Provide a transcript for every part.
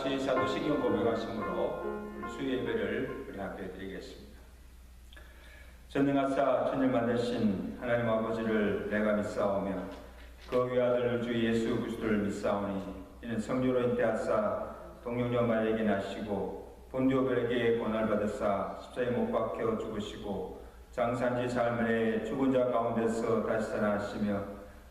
같이 사도신경 고백하심으로 수요 예배를 우리 함께 드리겠습니다. 전능하사 천일 만드신 하나님 아버지를 내가 믿사오며 그 외아들 주 예수 그리스도를 믿사오니 이는 성령으로 잉태하사 동정녀 마리아에게 나시고 본디오 빌라에게 고난을 받으사 십자가에 못 박혀 죽으시고 장사한지 사흘 죽은 자 가운데서 다시 살아나시며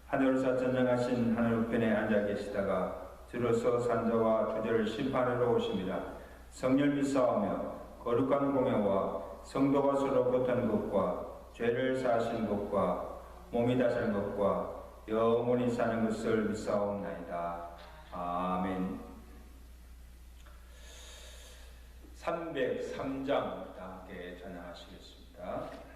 하늘에서 전능하신 하늘 우편에 앉아 계시다가 주로서 산자와 주제를 심판하러 오십니다. 성령 믿사오며 거룩한 공예와 성도가 서로 교통하는 것과 죄를 사하시는 것과 몸이 다스리는 것과 영원히 사는 것을 믿사옵나이다. 아멘. 303장 함께 전하시겠습니다.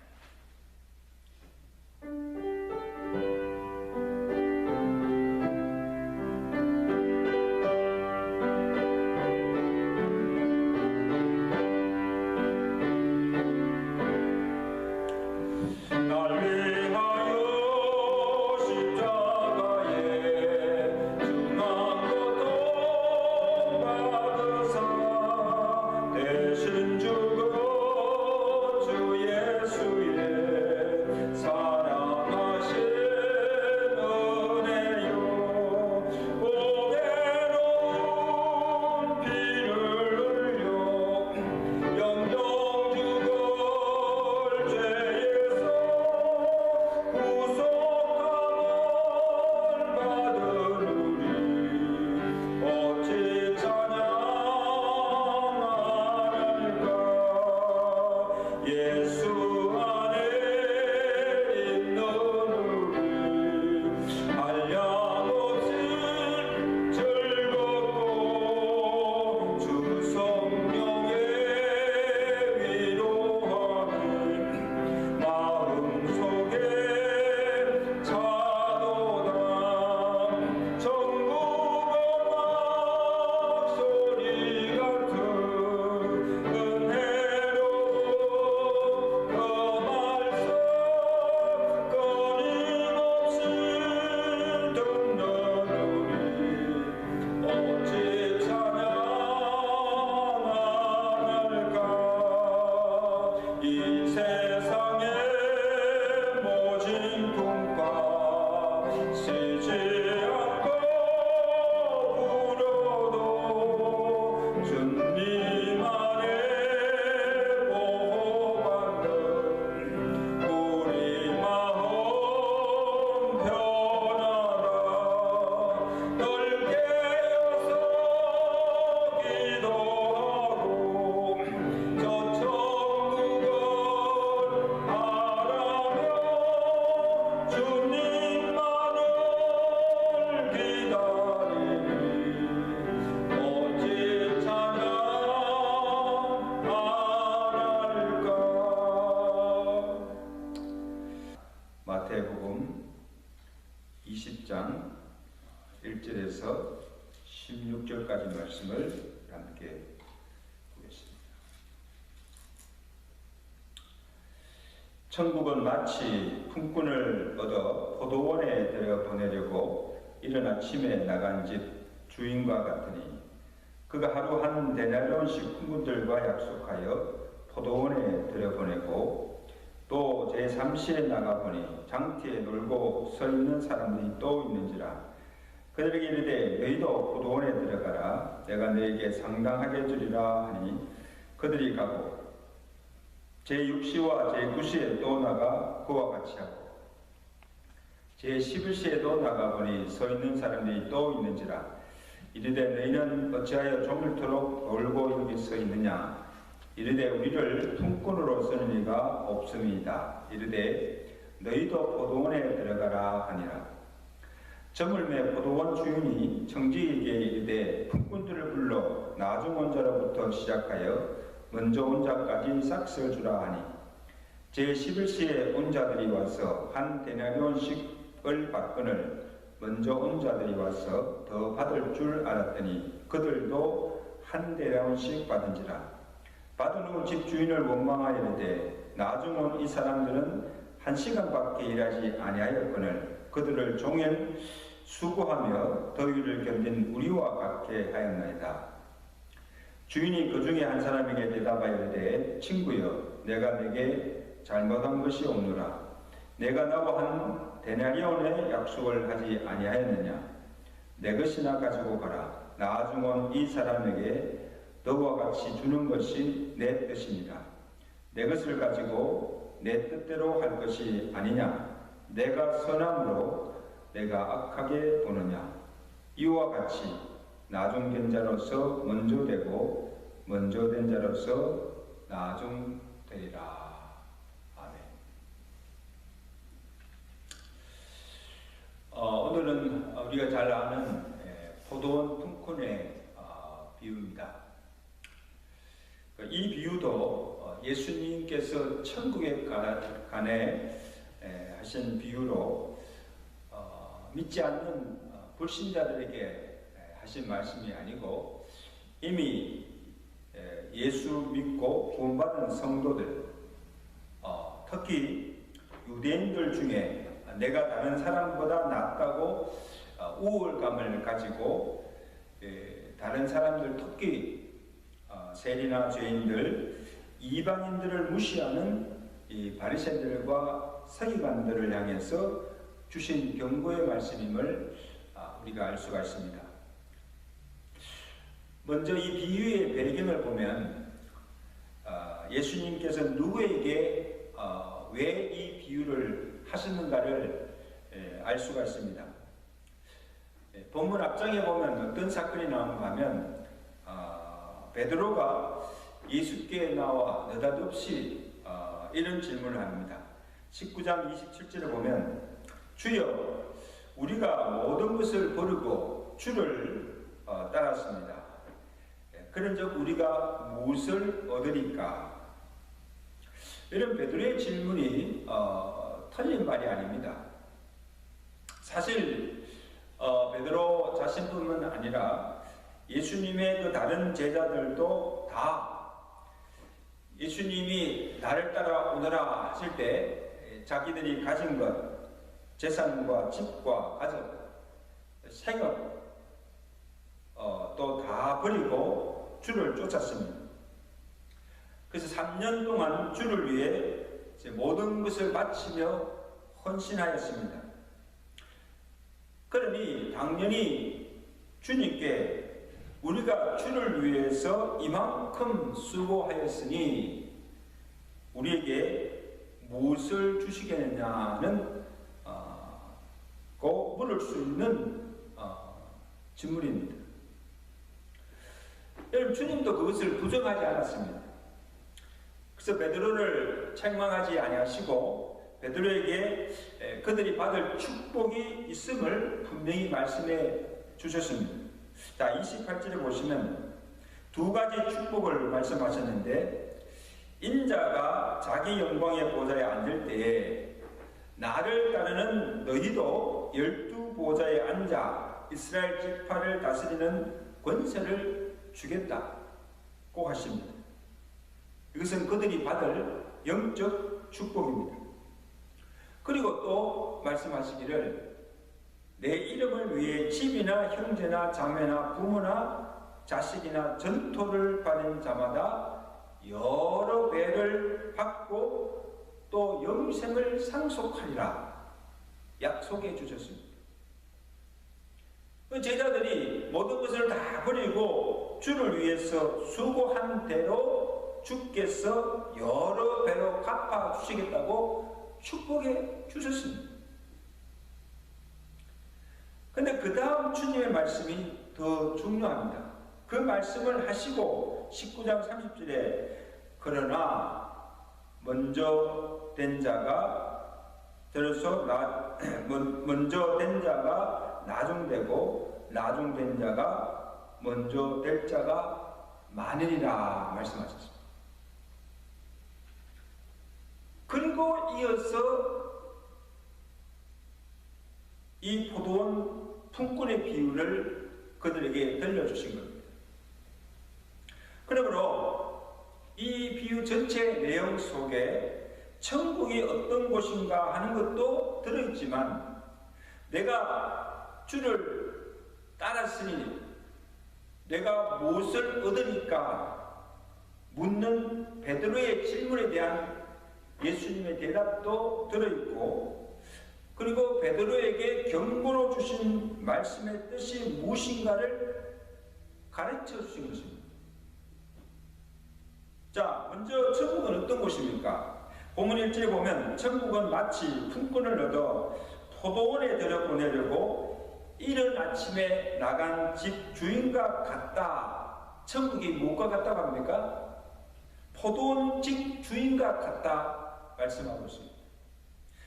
마태복음 20장 1절에서 16절까지 말씀을 함께 보겠습니다. 천국은 마치 품꾼을 얻어 포도원에 들여 보내려고 이른 아침에 나간 집 주인과 같으니 그가 하루 한 데나리온씩 품꾼들과 약속하여 포도원에 들여보내고 또 제3시에 나가보니 장티에 놀고 서 있는 사람들이 또 있는지라 그들에게 이르되 너희도 포도원에 들어가라 내가 너에게 상당하게 주리라 하니 그들이 가고 제6시와 제9시에 또 나가 그와 같이 하고 제11시에도 나가보니 서 있는 사람들이 또 있는지라 이르되 너희는 어찌하여 종일토록 놀고 여기 서 있느냐 이르되 우리를 품꾼으로 쓰는 이가 없음이다. 이르되 너희도 포도원에 들어가라 하니라. 저물매 포도원 주인이 청지에게 이르되 품꾼들을 불러 나중 온 자로부터 시작하여 먼저 온 자까지 싹쓸 주라 하니 제11시에 온 자들이 와서 한 데나리온씩을 받거늘 먼저 온 자들이 와서 더 받을 줄 알았더니 그들도 한 데나리온씩 받은지라. 받은 후 집주인을 원망하여 이르되 나중 온 이 사람들은 1시간밖에 일하지 아니하였거늘 그들을 종일 수고하며 더위를 견딘 우리와 같게 하였나이다. 주인이 그 중에 한 사람에게 대답하여 이르되 친구여 내가 내게 잘못한 것이 없노라. 내가 나와 한 데나리온의 약속을 하지 아니하였느냐. 내 것이나 가지고 가라. 나중 온 이 사람에게 너와 같이 주는 것이 내 뜻이니라. 내 것을 가지고 내 뜻대로 할 것이 아니냐. 내가 선함으로 내가 악하게 보느냐. 이와 같이 나중된 자로서 먼저 되고 먼저 된 자로서 나중되리라. 아멘. 오늘은 우리가 잘 아는 포도원 품꾼의 비유입니다. 이 비유도 예수님께서 천국에 관해 하신 비유로 믿지 않는 불신자들에게 하신 말씀이 아니고 이미 예수 믿고 구원받은 성도들, 특히 유대인들 중에 내가 다른 사람보다 낫다고 우월감을 가지고 다른 사람들, 특히 세리나 죄인들, 이방인들을 무시하는 이 바리새인들과 서기관들을 향해서 주신 경고의 말씀임을 우리가 알 수가 있습니다. 먼저 이 비유의 배경을 보면 예수님께서 누구에게 왜 이 비유를 하셨는가를 알 수가 있습니다. 본문 앞장에 보면 어떤 사건이 나오는가 하면 베드로가 예수께 나와 느닷없이 이런 질문을 합니다. 19장 27절을 보면 주여 우리가 모든 것을 버리고 주를 따랐습니다. 그런즉 우리가 무엇을 얻으리까? 이런 베드로의 질문이 틀린 말이 아닙니다. 사실 베드로 자신뿐만 아니라 예수님의 그 다른 제자들도 다 예수님이 나를 따라오너라 하실 때 자기들이 가진 것, 재산과 집과 가족, 생업 또 다 버리고 주를 쫓았습니다. 그래서 3년 동안 주를 위해 모든 것을 바치며 헌신하였습니다. 그러니 당연히 주님께 우리가 주를 위해서 이만큼 수고하였으니 우리에게 무엇을 주시겠느냐는 꼭 물을 수 있는 질문입니다. 여러분, 주님도 그것을 부정하지 않았습니다. 그래서 베드로를 책망하지 아니하시고 베드로에게 그들이 받을 축복이 있음을 분명히 말씀해 주셨습니다. 자, 28절에 보시면 두 가지 축복을 말씀하셨는데 인자가 자기 영광의 보좌에 앉을 때에 나를 따르는 너희도 12보좌에 앉아 이스라엘 지파를 다스리는 권세를 주겠다고 하십니다. 이것은 그들이 받을 영적 축복입니다. 그리고 또 말씀하시기를 내 이름을 위해 집이나 형제나 자매나 부모나 자식이나 전토를 받은 자마다 여러 배를 받고 또 영생을 상속하리라 약속해 주셨습니다. 제자들이 모든 것을 다 버리고 주를 위해서 수고한 대로 주께서 여러 배로 갚아 주시겠다고 축복해 주셨습니다. 근데 그 다음 주님의 말씀이 더 중요합니다. 그 말씀을 하시고 19장 30절에 그러나 먼저 된 자가 먼저 된 자가 나중되고 나중된 자가 먼저 될 자가 많으리라 말씀하셨습니다. 그리고 이어서 이 포도원 품꾼의 비유를 그들에게 들려주신 겁니다. 그러므로 이 비유 전체 내용 속에 천국이 어떤 곳인가 하는 것도 들어있지만 내가 주를 따랐으니 내가 무엇을 얻으니까 묻는 베드로의 질문에 대한 예수님의 대답도 들어있고, 그리고 베드로에게 경고로 주신 말씀의 뜻이 무엇인가를 가르쳐 주신 것입니다. 자, 먼저 천국은 어떤 곳입니까? 본문 1절에 보면 천국은 마치 품꾼을 얻어 포도원에 들여보내려고 이른 아침에 나간 집 주인과 같다. 천국이 무엇과 같다고 합니까? 포도원 집 주인과 같다 말씀하고 있습니다.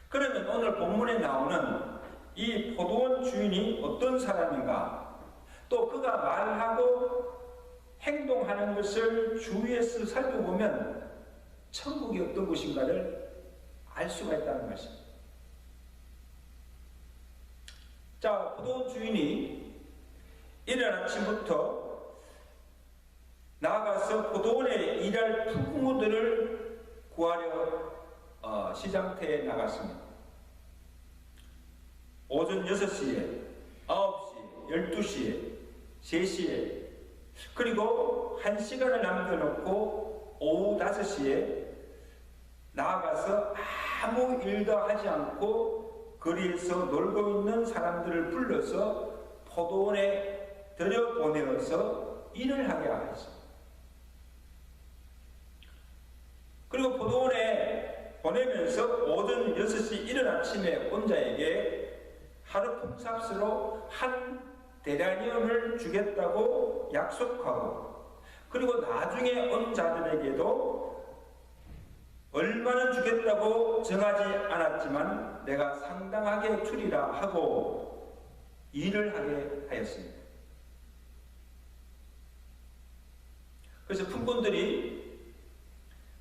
그러면 오늘 본문에 나오는 이 포도원 주인이 어떤 사람인가, 또 그가 말하고 행동하는 것을 주위에서 살펴보면 천국이 어떤 곳인가를 알 수가 있다는 것입니다. 자, 포도원 주인이 이른 아침부터 나아가서 포도원에 일할 품꾼들을 구하려 시장터에 나갔습니다. 오전 6시에, 9시에, 12시에, 3시에, 그리고 1시간을 남겨놓고 오후 5시에 나아가서 아무 일도 하지 않고 거리에서 놀고 있는 사람들을 불러서 포도원에 들여보내어서 일을 하게 하였습니다. 그리고 포도원에 보내면서 오전 6시 이른 아침에 온 자에게 하루 품삯으로 한 데나리온을 주겠다고 약속하고, 그리고 나중에 온 자들에게도 얼마나 주겠다고 정하지 않았지만 내가 상당하게 주리라 하고 일을 하게 하였습니다. 그래서 품꾼들이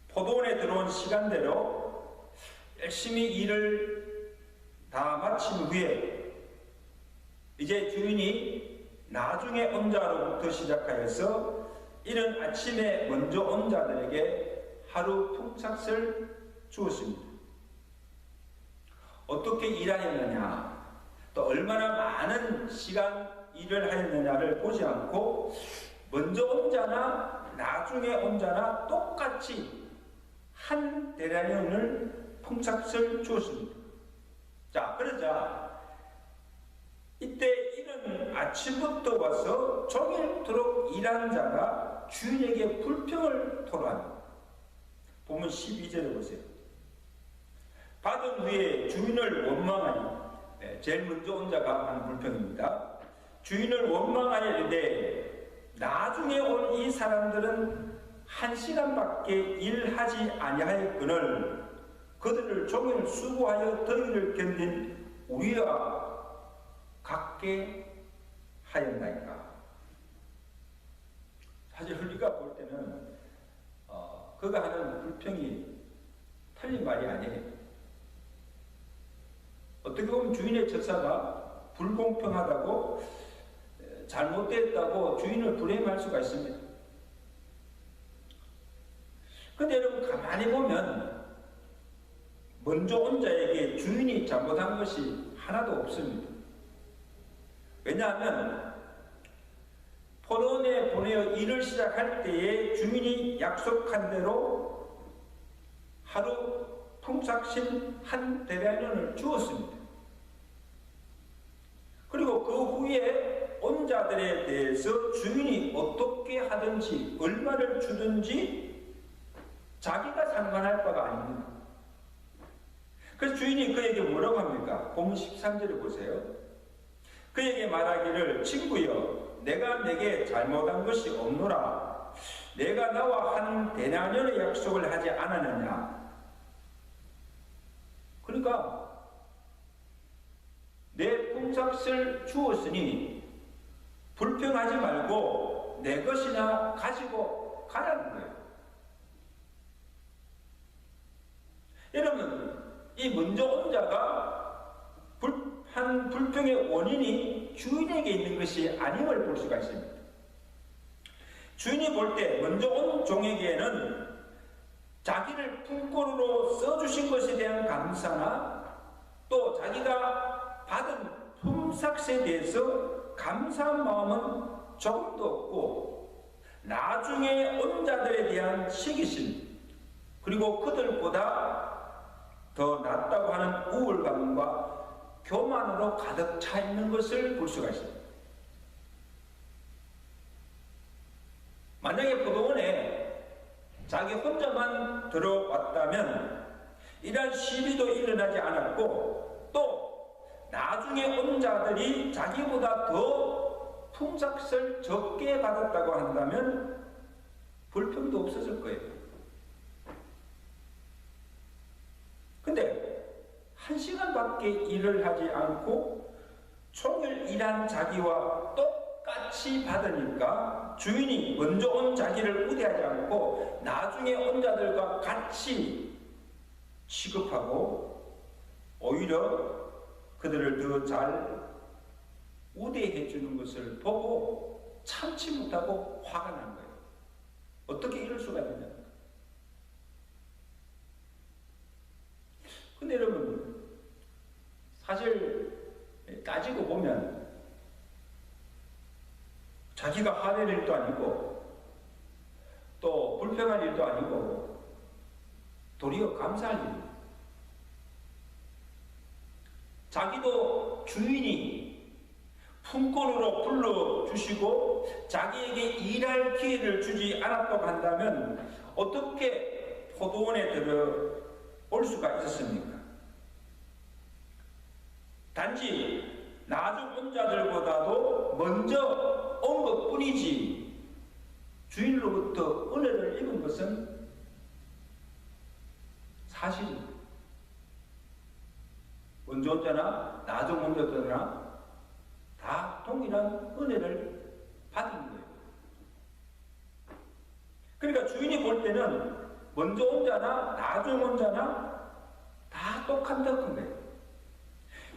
포도원에 들어온 시간대로 열심히 일을 다 마친 후에 이제 주인이 나중에 온 자로부터 시작하여서 이른 아침에 먼저 온 자들에게 하루 품삯을 주었습니다. 어떻게 일하였느냐, 또 얼마나 많은 시간 일을 하였느냐를 보지 않고 먼저 온 자나 나중에 온 자나 똑같이 한 데나리온을 품삯을 주었습니다. 자, 그러자 이때 이른 아침부터 와서 종일토록 일한 자가 주인에게 불평을 토로합니다. 보면 12절에 보세요. 받은 후에 주인을 원망하니, 제일 먼저 온 자가 하는 불평입니다. 주인을 원망하여 이르되 나중에 온 이 사람들은 1시간밖에 일하지 아니하였거늘 그들을 종일 수고하여 더위를 견딘 우리와 같게 하였나이까. 사실 우리가 볼 때는 그가 하는 불평이 틀린 말이 아니에요. 어떻게 보면 주인의 처사가 불공평하다고, 잘못됐다고 주인을 불행할 수가 있습니다. 근데 여러분 가만히 보면 먼저 온 자에게 주인이 잘못한 것이 하나도 없습니다. 왜냐하면 포도원에 보내어 일을 시작할 때에 주인이 약속한 대로 하루 품삯인 한 데나리온을 주었습니다. 그리고 그 후에 온 자들에 대해서 주인이 어떻게 하든지 얼마를 주든지 자기가 상관할 바가 아닙니다. 그래서 주인이 그에게 뭐라고 합니까? 본문 13절에 보세요. 그에게 말하기를 친구여, 내가 내게 잘못한 것이 없노라. 내가 나와 한 데나리온의 약속을 하지 않았느냐. 그러니까 내 품삯을 주었으니 불평하지 말고 내 것이나 가지고 가라는 거예요. 여러분, 이 먼저 온 자가 한 불평의 원인이 주인에게 있는 것이 아님을 볼 수가 있습니다. 주인이 볼 때 먼저 온 종에게는 자기를 품꾼으로 써주신 것에 대한 감사나 또 자기가 받은 품삯에 대해서 감사한 마음은 조금도 없고 나중에 온 자들에 대한 시기심 그리고 그들보다 더 낫다고 하는 우월감과 교만으로 가득 차 있는 것을 볼 수가 있습니다. 만약에 포도원에 자기 혼자만 들어왔다면 이러한 시비도 일어나지 않았고 또 나중에 온 자들이 자기보다 더 품삯을 적게 받았다고 한다면 불평도 없었을 거예요. 근데 1시간밖에 일을 하지 않고 종일 일한 자기와 똑같이 받으니까 주인이 먼저 온 자기를 우대하지 않고 나중에 온 자들과 같이 취급하고 오히려 그들을 더 잘 우대해 주는 것을 보고 참지 못하고 화가 난 거예요. 어떻게 이럴 수가 있느냐. 근데 여러분 사실 따지고 보면 자기가 화낼 일도 아니고 또 불평할 일도 아니고 도리어 감사할 일입니다. 자기도 주인이 품권으로 불러주시고 자기에게 일할 기회를 주지 않았다고 한다면 어떻게 포도원에 들어올 수가 있었습니까? 단지 나중 온 자들보다도 먼저 온 것뿐이지 주인으로부터 은혜를 입은 것은 사실입니다. 먼저 온 자나 나중 온 자들나 다 동일한 은혜를 받은 거예요. 그러니까 주인이 볼 때는 먼저 온 자나 나중 온 자나 다 똑같은 거예요.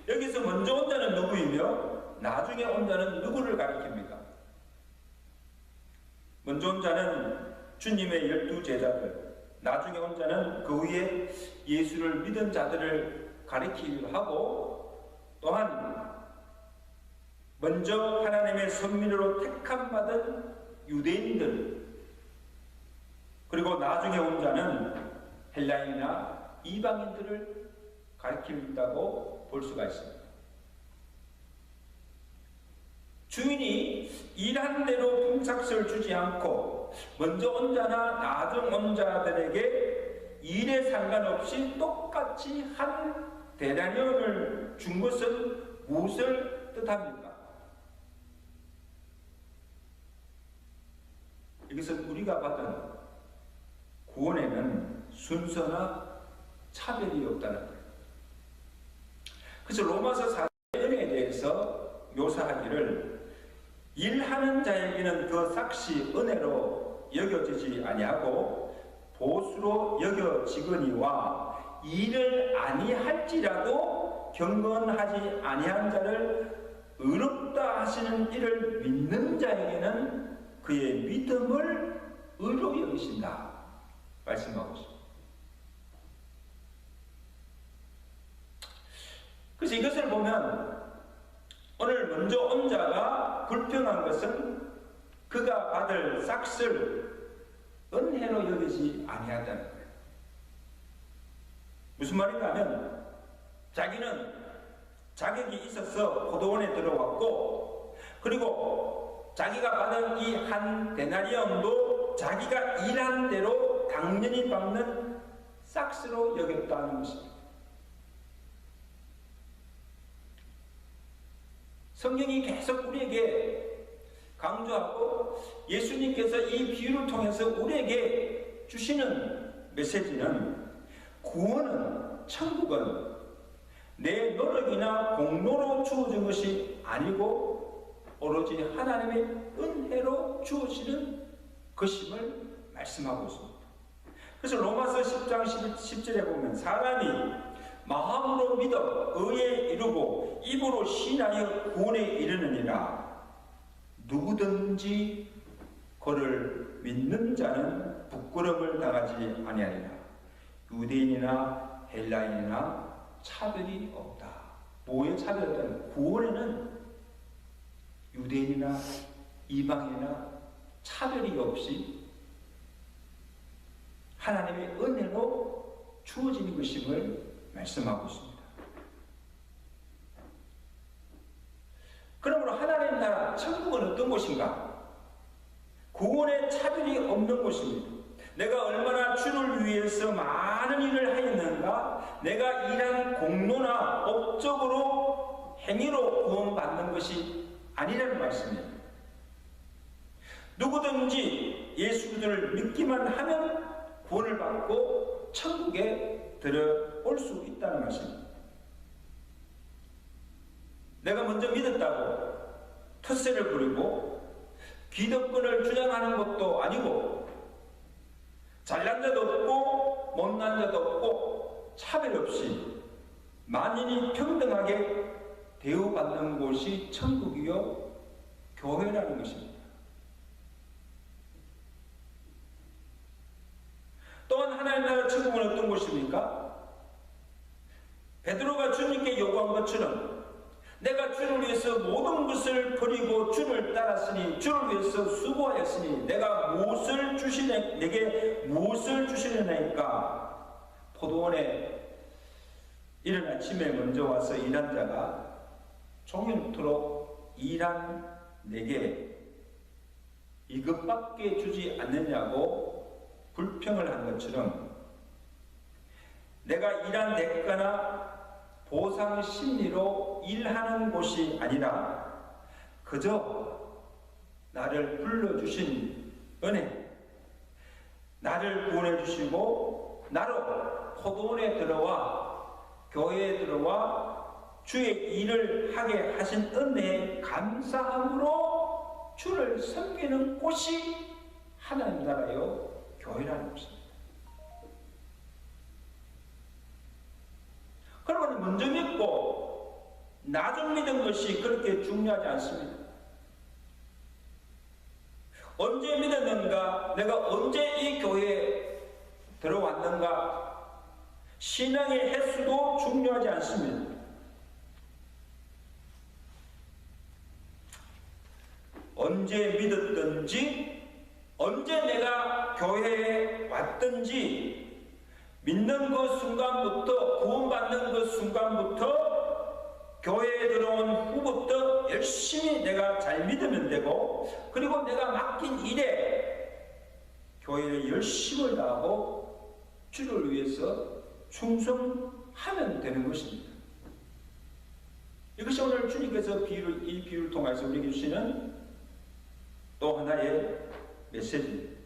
여기서 먼저 온 자는 누구이며 나중에 온 자는 누구를 가리킵니까? 먼저 온 자는 주님의 12제자들, 나중에 온 자는 그 위에 예수를 믿은 자들을 가리키기도 하고 또한 먼저 하나님의 선민으로 택함받은 유대인들 그리고 나중에 온 자는 헬라인이나 이방인들을 가리킨다고 볼 수가 있습니다. 주인이 일한 대로 품삯을 주지 않고 먼저 온 자나 나중 온 자들에게 일에 상관없이 똑같이 한 데나리온을 준 것은 무엇을 뜻합니까? 이것은 우리가 받은 구원에는 순서나 차별이 없다는 거예요. 그래서 로마서 4장의 은혜에 대해서 묘사하기를 일하는 자에게는 그 삭시 은혜로 여겨지지 아니하고 보수로 여겨지거니와 일을 아니할지라도 경건하지 아니한 자를 의롭다 하시는 이를 믿는 자에게는 그의 믿음을 의로 여기신다 말씀하고 있습니다. 그래서 이것을 보면 오늘 먼저 온 자가 불평한 것은 그가 받을 삭스를 은혜로 여기지 아니하다는 거예요. 무슨 말인가 하면 자기는 자격이 있어서 포도원에 들어왔고 그리고 자기가 받은 이 한 데나리온도 자기가 일한 대로 당연히 받는 삭스로 여겼다는 것입니다. 성경이 계속 우리에게 강조하고 예수님께서 이 비유를 통해서 우리에게 주시는 메시지는 구원은 천국은 내 노력이나 공로로 주어진 것이 아니고 오로지 하나님의 은혜로 주어지는 것임을 말씀하고 있습니다. 그래서 로마서 10장 10절에 보면 사람이 마음으로 믿어 의에 이르고 입으로 신하여 구원에 이르느니라. 누구든지 그를 믿는 자는 부끄러움을 당하지 아니하리라. 유대인이나 헬라인이나 차별이 없다. 뭐의 차별이 없다는 구원에는 유대인이나 이방이나 차별이 없이 하나님의 은혜로 주어지는 것임을 말씀하고 있습니다. 그러므로 하나님 나라 천국은 어떤 곳인가? 구원의 차별이 없는 곳입니다. 내가 얼마나 주를 위해서 많은 일을 하였는가? 내가 일한 공로나 업적으로 행위로 구원받는 것이 아니라는 말씀입니다. 누구든지 예수 그리스도를 믿기만 하면 구원을 받고 천국에 들어올 수 있다는 말씀입니다. 내가 먼저 믿었다고 텃세를 부리고 기득권을 주장하는 것도 아니고 잘난 자도 없고 못난 자도 없고 차별 없이 만인이 평등하게 대우받는 곳이 천국이요 교회라는 것입니다. 또한 하나님 나라 천국은 어떤 곳입니까? 베드로가 주님께 요구한 것처럼 내가 주를 위해서 모든 것을 버리고 주를 따랐으니 주를 위해서 수고하였으니 내가 무엇을 내게 무엇을 주시려나이까? 포도원에 이른 아침에 먼저 와서 일한 자가 종일토록 일한 내게 이것밖에 주지 않느냐고 불평을 한 것처럼 내가 일한 대가나 보상 심리로 일하는 곳이 아니라 그저 나를 불러주신 은혜, 나를 구원해 주시고 나로 포도원에 들어와 교회에 들어와 주의 일을 하게 하신 은혜에 감사함으로 주를 섬기는 곳이 하나님 나라요 교회라는 것입니다. 그러면 먼저 믿고 나중 믿은 것이 그렇게 중요하지 않습니다. 언제 믿었는가, 내가 언제 이 교회에 들어왔는가, 신앙의 횟수도 중요하지 않습니다. 언제 믿었든지 언제 내가 교회에 왔든지 믿는 그 순간부터 구원받는 그 순간부터 교회에 들어온 후부터 열심히 내가 잘 믿으면 되고 그리고 내가 맡긴 일에 교회에 열심을 다하고 주를 위해서 충성하면 되는 것입니다. 이것이 오늘 주님께서 이 비유를 통해서 우리에게 주시는 또 하나의 메시지입니다.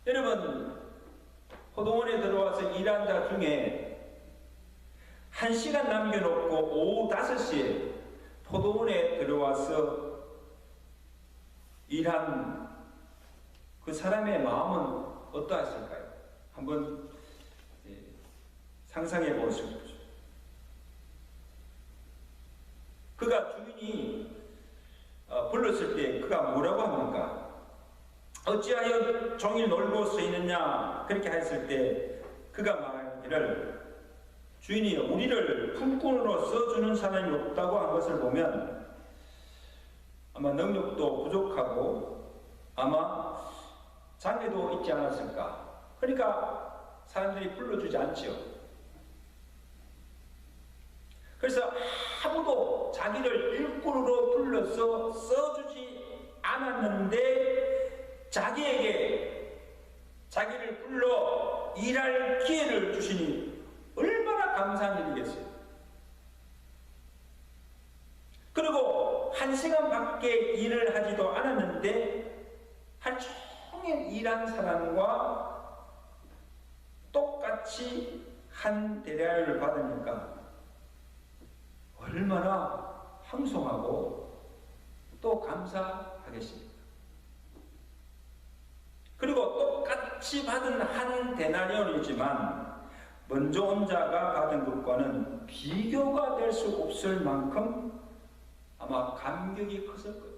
여러분, 포도원에 들어와서 일한 자 중에 1시간 남겨놓고 오후 5시에 포도원에 들어와서 일한 그 사람의 마음은 어떠했을까요? 한번 상상해 보십시오. 그가 주인이 불렀을 때 그가 뭐라고 합니까? 어찌하여 종일 놀고 서 있느냐? 그렇게 했을 때 그가 말하기를 주인이 우리를 품꾼으로 써주는 사람이 없다고 한 것을 보면 아마 능력도 부족하고 아마 장애도 있지 않았을까? 그러니까 사람들이 불러주지 않지요. 그래서 아무도 자기를 일꾼으로 불러서 써주지 않았는데 자기에게 자기를 불러 일할 기회를 주시니 얼마나 감사한 일이겠어요. 그리고 1시간밖에 일을 하지도 않았는데 하루 종일 일한 사람과 똑같이 한 데나리온을 받으니까 얼마나 황송하고 또 감사하겠습니까? 그리고 똑같이 받은 한 데나리온이지만 먼저 온 자가 받은 것과는 비교가 될 수 없을 만큼 아마 감격이 컸을 거예요.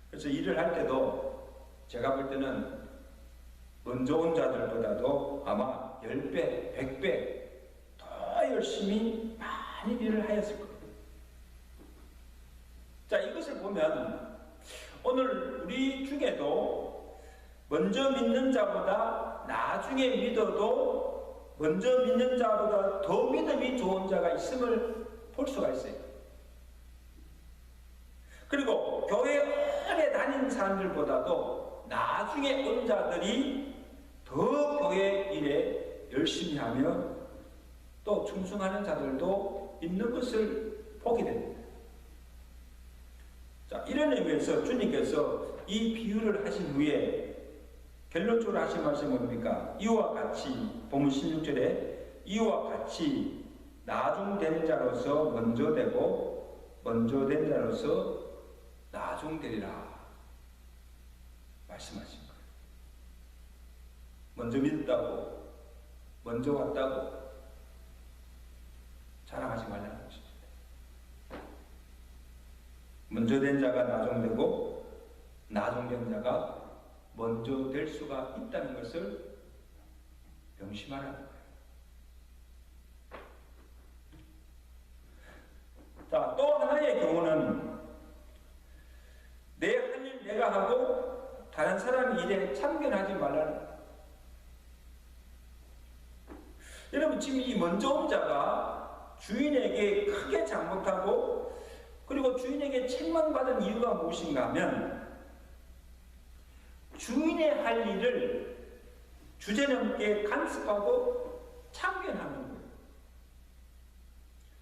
그래서 일을 할 때도 제가 볼 때는 먼저 온 자들보다도 아마 10배, 100배 더 열심히 많이 일을 하였을 거예요. 자, 이것을 보면 오늘 우리 중에도 먼저 믿는 자보다 나중에 믿어도 먼저 믿는 자보다 더 믿음이 좋은 자가 있음을 볼 수가 있어요. 그리고 교회 오래 다닌 사람들보다도 나중에 온 자들이 더 교회 일에 열심히 하며 또 충성하는 자들도 있는 것을 보게 됩니다. 자, 이런 의미에서 주님께서 이 비유를 하신 후에 결론적으로 하신 말씀이 뭡니까? 이와 같이 본문 16절에 이와 같이 나중된 자로서 먼저 되고 먼저 된 자로서 나중되리라 말씀하신 거예요. 먼저 믿었다고 먼저 왔다고 자랑하지 말라는 것입니다. 먼저 된 자가 나중되고 나중된 자가 먼저 될 수가 있다는 것을 명심하라는 거예요. 자, 또 하나의 경우는 내 할 일 내가 하고 다른 사람 일에 참견하지 말라는 거예요. 여러분, 지금 이 먼저 온 자가 주인에게 크게 잘못하고 그리고 주인에게 책망받은 이유가 무엇인가 하면 주인의 할 일을 주제넘게 간섭하고 참견하는 거예요.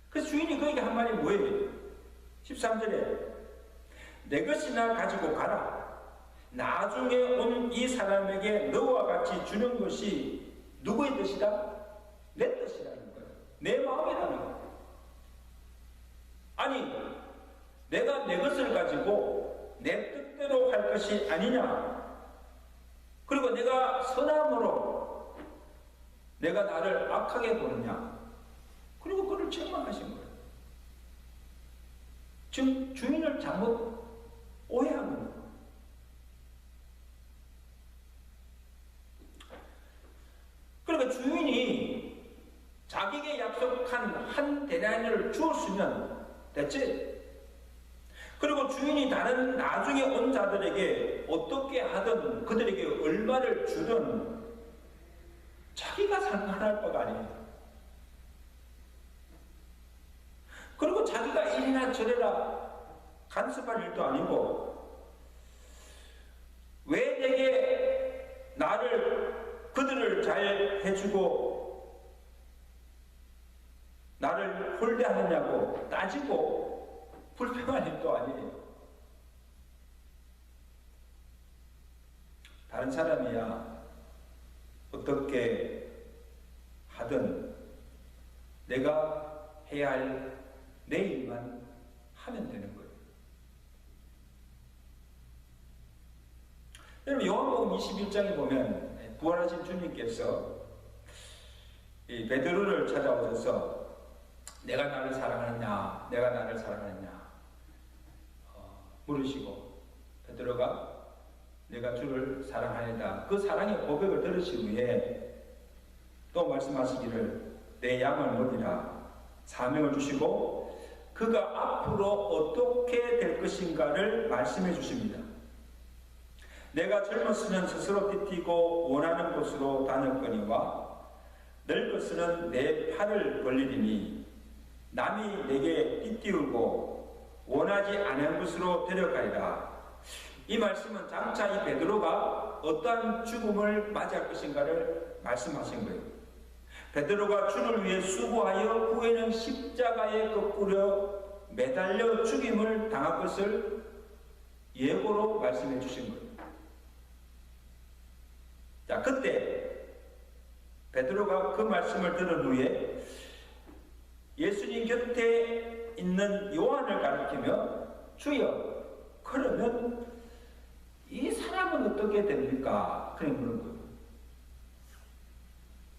그래서 주인이 그에게 한 말이 뭐예요? 13절에 내 것이나 가지고 가라. 나중에 온 이 사람에게 너와 같이 주는 것이 누구의 뜻이다? 내 뜻이라는 거예요. 내 마음이라는 거예요. 아니, 내가 내 것을 가지고 내 뜻대로 할 것이 아니냐? 그리고 내가 선함으로 내가 나를 악하게 보느냐? 그리고 그를 책망하신 거예요. 지금 주인을 잘못 오해하는 거예요. 그러니까 주인이 자기에게 약속한 한 데나리온을 주었으면 됐지? 그리고 주인이 다른 나중에 온 자들에게 어떻게 하든 그들에게 얼마를 주든 자기가 상관할 바가 아닙니다. 그리고 자기가 이리나 저리나 간섭할 일도 아니고 왜 내게 그들을 잘 해주고 나를 홀대하느냐고 따지고 불평할 일도 아니에요. 다른 사람이야 어떻게 하든 내가 해야 할 내 일만 하면 되는 거예요. 여러분, 요한복음 21장에 보면 부활하신 주님께서 이 베드로를 찾아오셔서 내가 나를 사랑하느냐, 내가 나를 사랑하느냐 물으시고 베드로가 내가 주를 사랑하느냐 그 사랑의 고백을 들으신 후에 또 말씀하시기를 내 양을 먹이라 사명을 주시고 그가 앞으로 어떻게 될 것인가를 말씀해 주십니다. 내가 젊었으면 스스로 뛰뛰고 원하는 곳으로 다녔거니와 늙었으면 내 팔을 벌리리니 남이 내게 띠띠우고 원하지 않은 곳으로 데려가리라. 이 말씀은 장차 이 베드로가 어떠한 죽음을 맞이할 것인가를 말씀하신 거예요. 베드로가 주를 위해 수고하여 후에는 십자가에 거꾸려 매달려 죽임을 당할 것을 예고로 말씀해 주신 거예요. 자, 그때 베드로가 그 말씀을 들은 후에 예수님 곁에 있는 요한을 가리키며 주여, 그러면 이 사람은 어떻게 됩니까? 그렇게 물은 거예요.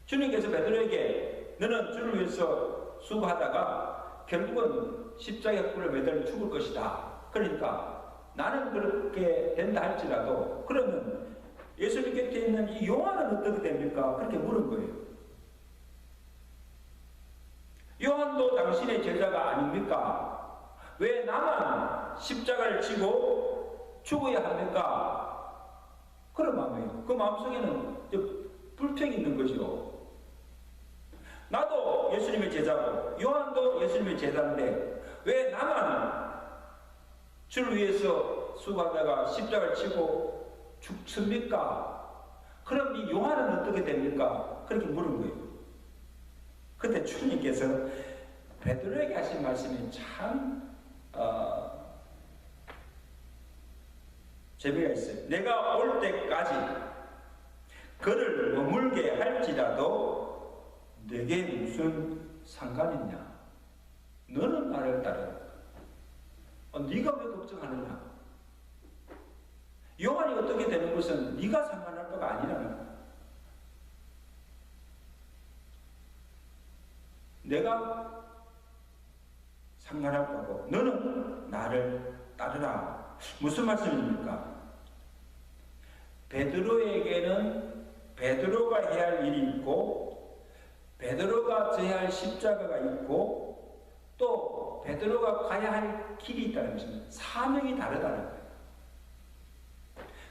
주님께서 베드로에게 너는 주를 위해서 수고하다가 결국은 십자가에 뿔을 매달려 죽을 것이다. 그러니까 나는 그렇게 된다 할지라도 그러면 예수님 곁에 있는 이 요한은 어떻게 됩니까? 그렇게 물은 거예요. 당신의 제자가 아닙니까? 왜 나만 십자가를 지고 죽어야 합니까? 그런 마음이에요. 그 마음속에는 불평이 있는 거죠. 나도 예수님의 제자고 요한도 예수님의 제자인데 왜 나만 주를 위해서 수고하다가 십자가를 치고 죽습니까? 그럼 이 요한은 어떻게 됩니까? 그렇게 물은 거예요. 그때 주님께서 베드로에게 하신 말씀이 참 재미가 있어요. 내가 올 때까지 그를 머물게 할지라도 내게 무슨 상관이냐? 너는 나를 따르라. 네가 왜 걱정하느냐? 요한이 어떻게 되는 것은 네가 상관할 바가 아니라는 거야. 내가 상관할 바고 너는 나를 따르라. 무슨 말씀입니까? 베드로에게는 베드로가 해야 할 일이 있고 베드로가 져야 할 십자가가 있고 또 베드로가 가야 할 길이 있다는 것입니다. 사명이 다르다는 거예요.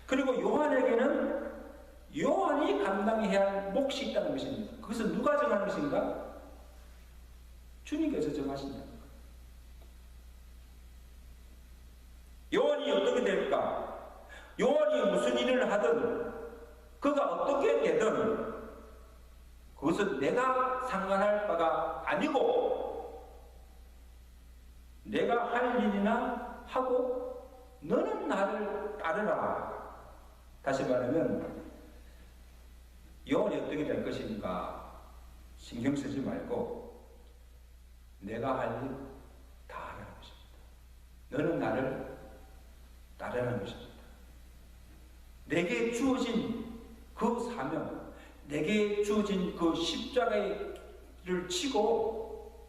그리고 요한에게는 요한이 감당해야 할 몫이 있다는 것입니다. 그것은 누가 정하는 것인가? 주님께서 정하신다는 거예요. 요한이 어떻게 될까? 요한이 무슨 일을 하든 그가 어떻게 되든 그것은 내가 상관할 바가 아니고 내가 할 일이나 하고 너는 나를 따르라. 다시 말하면 요한이 어떻게 될 것인가 신경 쓰지 말고 내가 할 일 다 하라는 것입니다. 너는 나를 따르라는 것입니다. 내게 주어진 그 사명, 내게 주어진 그 십자가를 치고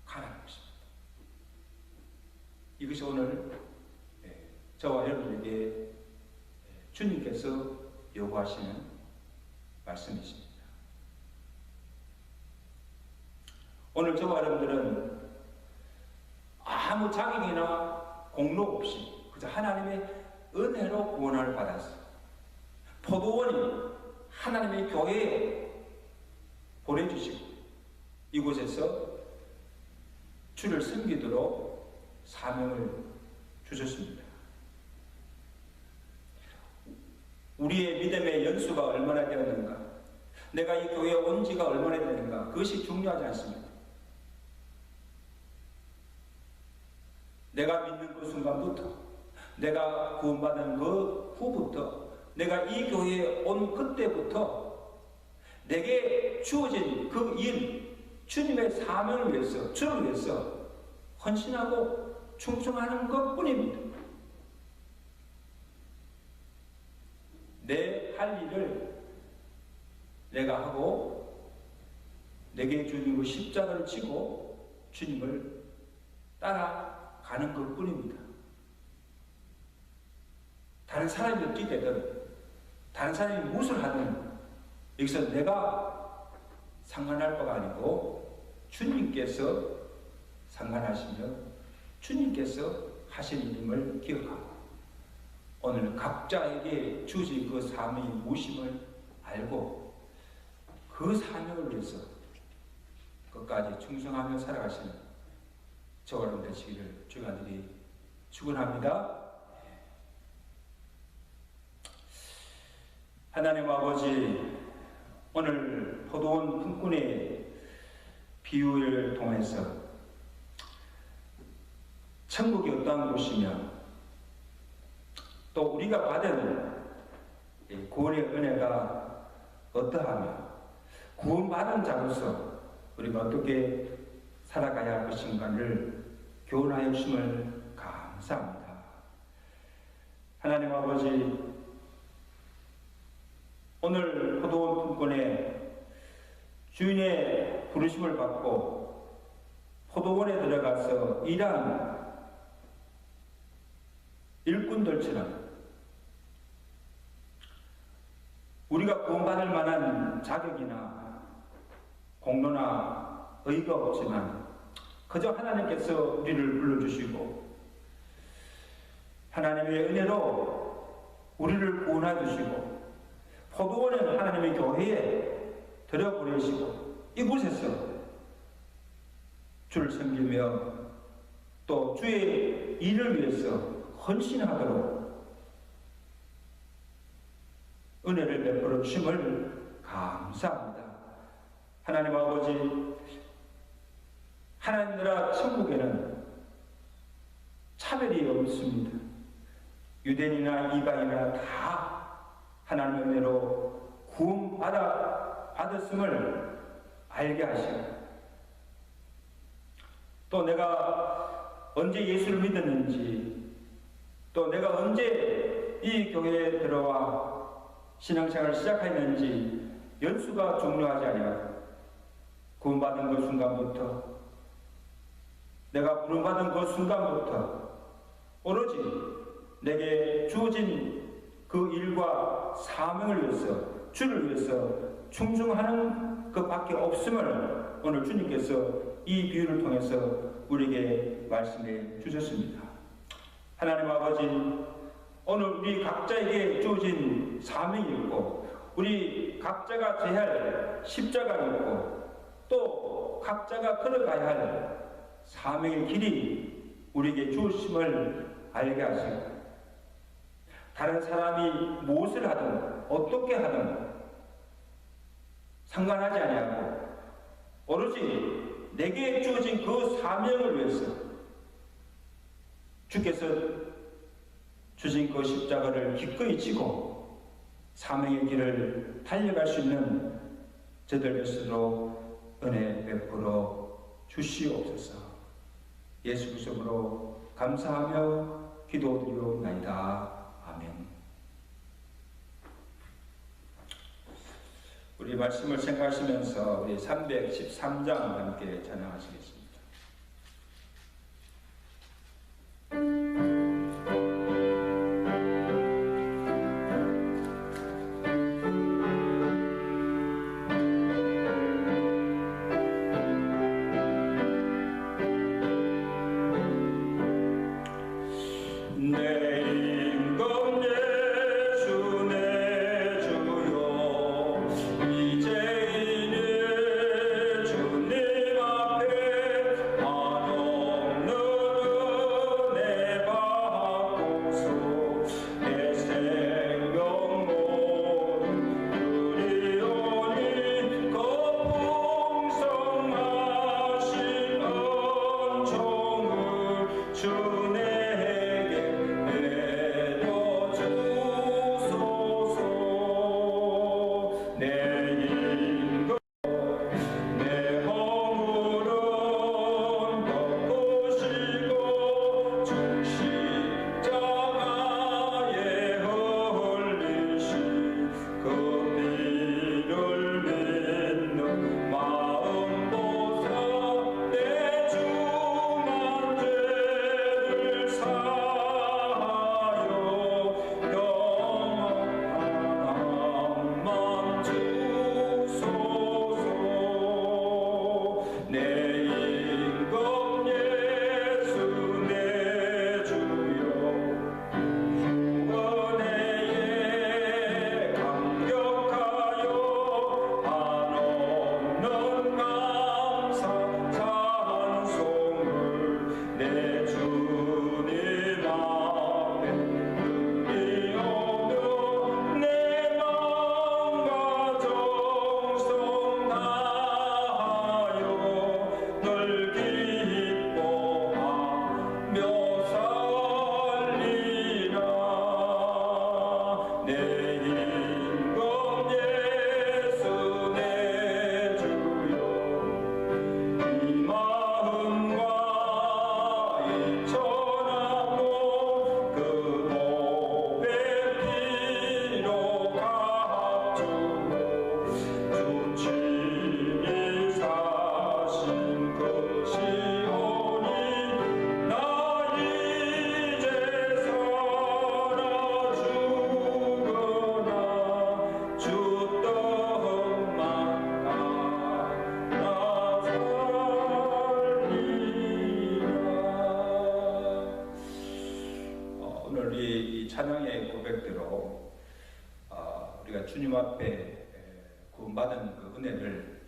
가라는 것입니다. 이것이 오늘 저와 여러분에게 주님께서 요구하시는 말씀이십니다. 오늘 저와 여러분들은 아무 자격이나 공로 없이 그저 하나님의 은혜로 구원을 받았어요. 포도원이 하나님의 교회에 보내주시고 이곳에서 주를 섬기도록 사명을 주셨습니다. 우리의 믿음의 연수가 얼마나 되었는가, 내가 이 교회에 온 지가 얼마나 되는가, 그것이 중요하지 않습니다. 내가 믿는 그 순간부터, 내가 구원받은 그 후부터, 내가 이 교회에 온 그때부터 내게 주어진 그 일, 주님의 사명을 위해서, 주를 위해서 헌신하고 충성하는 것뿐입니다. 내 할 일을 내가 하고 내게 주는 그 십자가를 지고 주님을 따라가는 것뿐입니다. 다른 사람이 어떻게 되든 다른 사람이 무엇을 하든 여기서 내가 상관할 바가 아니고 주님께서 상관하시며 주님께서 하신 일임을 기억하고 오늘 각자에게 주어진 그 사명이 무엇임을 알고 그 사명을 위해서 끝까지 충성하며 살아가시는 저와 여러분 되시기를 주간절히 축원합니다. 하나님 아버지, 오늘 포도원 품꾼의 비유를 통해서 천국이 어떠한 곳이며 또 우리가 받은 구원의 은혜가 어떠하며 구원받은 자로서 우리가 어떻게 살아가야 할 것인가를 교훈하여 주심을 감사합니다. 하나님 아버지, 오늘 포도원 품꾼의 주인의 부르심을 받고 포도원에 들어가서 일한 일꾼들처럼 우리가 구원받을 만한 자격이나 공로나 의의가 없지만 그저 하나님께서 우리를 불러주시고 하나님의 은혜로 우리를 구원해 주시고 포도원은 하나님의 교회에 들여보내시고 이곳에서 주를 섬기며 또 주의 일을 위해서 헌신하도록 은혜를 베풀어 주심을 감사합니다. 하나님 아버지, 하나님 나라 천국에는 차별이 없습니다. 유대인이나 이방인이나 다 하나님의 은혜로 구원받았음을 알게 하시고 또 내가 언제 예수를 믿었는지 또 내가 언제 이 교회에 들어와 신앙생활을 시작했는지 연수가 중요하지 아니하고 구원받은 그 순간부터 내가 부름받은 그 순간부터 오로지 내게 주어진 그 일과 사명을 위해서 주를 위해서 충성하는 것밖에 없음을 오늘 주님께서 이 비유를 통해서 우리에게 말씀해 주셨습니다. 하나님 아버지, 오늘 우리 각자에게 주어진 사명이 있고 우리 각자가 져야 할 십자가가 있고 또 각자가 걸어가야 할 사명의 길이 우리에게 주어심을 알게 하시고 다른 사람이 무엇을 하든 어떻게 하든 상관하지 아니하고 오로지 내게 주어진 그 사명을 위해서 주께서 주신 그 십자가를 기꺼이 지고 사명의 길을 달려갈 수 있는 저들 것으로 은혜 베풀어 주시옵소서. 예수 그리스도로 감사하며 기도드리옵나이다. 아멘. 우리 말씀을 생각하시면서 우리 313장 함께 찬양하시겠습니다. 내 찬양의 고백대로 우리가 주님 앞에 구원받은 그 은혜를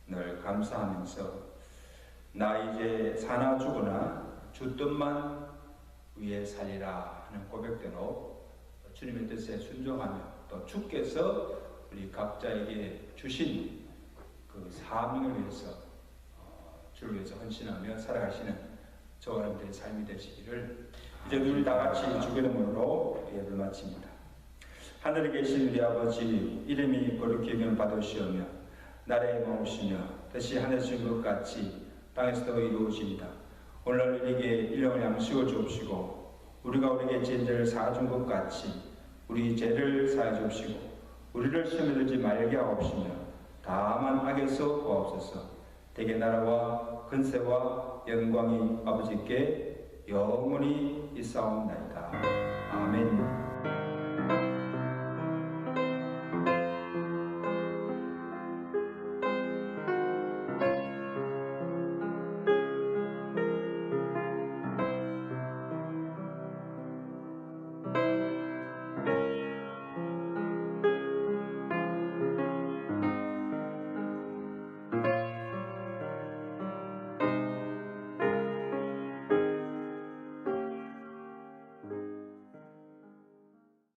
늘 감사하면서 나 이제 사나 죽으나 주 뜻만 위해 살리라 하는 고백대로 주님의 뜻에 순종하며 또 주께서 우리 각자에게 주신 그 사명을 위해서 주를 위해서 헌신하며 살아가시는 저와 여러분들의 삶이 되시기를 이제 우리 다 같이 주기도문으로 예배를 마칩니다. 하늘에 계신 우리 아버지, 이름이 거룩히 여김을 받으시오며 나라의 마음이시며 뜻이 하늘에서 준 것 같이 땅에서도 이루어지이다. 오늘 우리에게 일용할 양식을 주옵시고 우리가 우리에게 지은 죄를 사해준 것 같이 우리 죄를 사해 주옵시고 우리를 시험에 들지 말게 하옵시며 다만 악에서 구하옵소서. 대개 나라와 근세와 영광이 아버지께 영원히 있사옵나이다. 아멘.